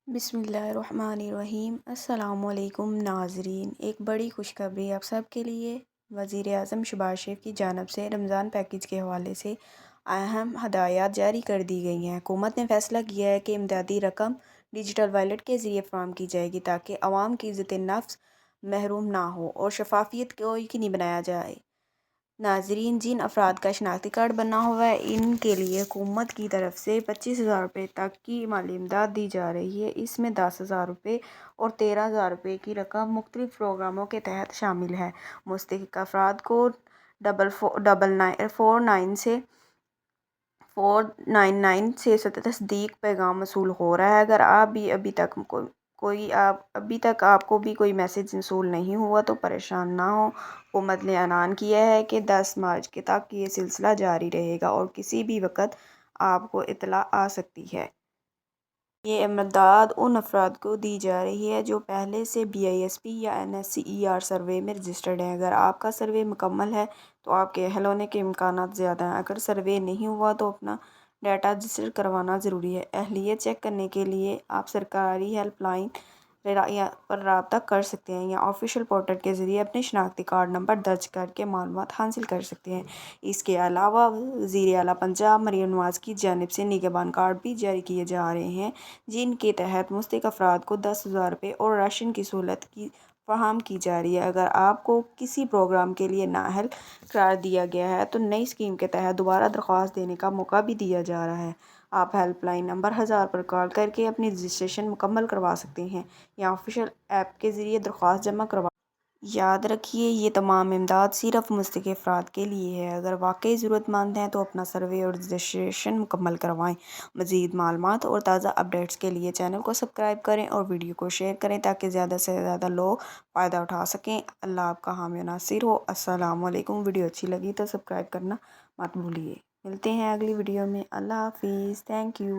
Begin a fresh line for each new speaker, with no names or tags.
بسم اللہ الرحمن الرحیم۔ السلام علیکم ناظرین، ایک بڑی خوشخبری آپ سب کے لیے وزیر اعظم شہباز شریف کی جانب سے رمضان پیکیج کے حوالے سے اہم ہدایات جاری کر دی گئی ہیں۔ حکومت نے فیصلہ کیا ہے کہ امدادی رقم ڈیجیٹل والیٹ کے ذریعے فراہم کی جائے گی تاکہ عوام کی عزت نفس محروم نہ ہو اور شفافیت کو یقینی بنایا جائے۔ ناظرین، جن افراد کا شناختی کارڈ بنا ہوا ہے ان کے لیے حکومت کی طرف سے 25,000 روپے تک کی مالی امداد دی جا رہی ہے۔ اس میں 10,000 روپے اور 13,000 روپے کی رقم مختلف پروگراموں کے تحت شامل ہے۔ مستحق افراد کو 499 سے تصدیق پیغام موصول ہو رہا ہے۔ اگر ابھی تک آپ کو بھی کوئی میسج موصول نہیں ہوا تو پریشان نہ ہوں۔ حکومت نے اعلان کیا ہے کہ 10 مارچ تک یہ سلسلہ جاری رہے گا اور کسی بھی وقت آپ کو اطلاع آ سکتی ہے۔ یہ امداد ان افراد کو دی جا رہی ہے جو پہلے سے BISP یا NSCER سروے میں رجسٹرڈ ہیں۔ اگر آپ کا سروے مکمل ہے تو آپ کے اہل ہونے کے امکانات زیادہ ہیں۔ اگر سروے نہیں ہوا تو اپنا ڈیٹا رجسٹر کروانا ضروری ہے۔ اہلیت چیک کرنے کے لیے آپ سرکاری ہیلپ لائن پر رابطہ کر سکتے ہیں یا آفیشیل پورٹل کے ذریعے اپنے شناختی کارڈ نمبر درج کرکے معلومات حاصل کر سکتے ہیں۔ اس کے علاوہ وزیر اعلیٰ پنجاب مریم نواز کی جانب سے نگہبان کارڈ بھی جاری کیے جا رہے ہیں جن کے تحت مستحق افراد کو 10,000 روپے اور راشن کی سہولت فراہم کی جا رہی ہے۔ اگر آپ کو کسی پروگرام کے لیے نااہل قرار دیا گیا ہے تو نئی اسکیم کے تحت دوبارہ درخواست دینے کا موقع بھی دیا جا رہا ہے۔ آپ ہیلپ لائن نمبر 1000 پر کال کرکے اپنی رجسٹریشن مکمل کروا سکتے ہیں یا آفیشیل ایپ کے ذریعے درخواست جمع کروا۔ یاد رکھیے، یہ تمام امداد صرف مستحق افراد کے لیے ہے۔ اگر واقعی ضرورت مند ہیں تو اپنا سروے اور رجسٹریشن مکمل کروائیں۔ مزید معلومات اور تازہ اپڈیٹس کے لیے چینل کو سبسکرائب کریں اور ویڈیو کو شیئر کریں تاکہ زیادہ سے زیادہ لوگ فائدہ اٹھا سکیں۔ اللہ آپ کا حامی و ناصر ہو۔ السلام علیکم۔ ویڈیو اچھی لگی تو سبسکرائب کرنا مت بھولیے۔ ملتے ہیں اگلی ویڈیو میں۔ اللہ حافظ۔ Thank you.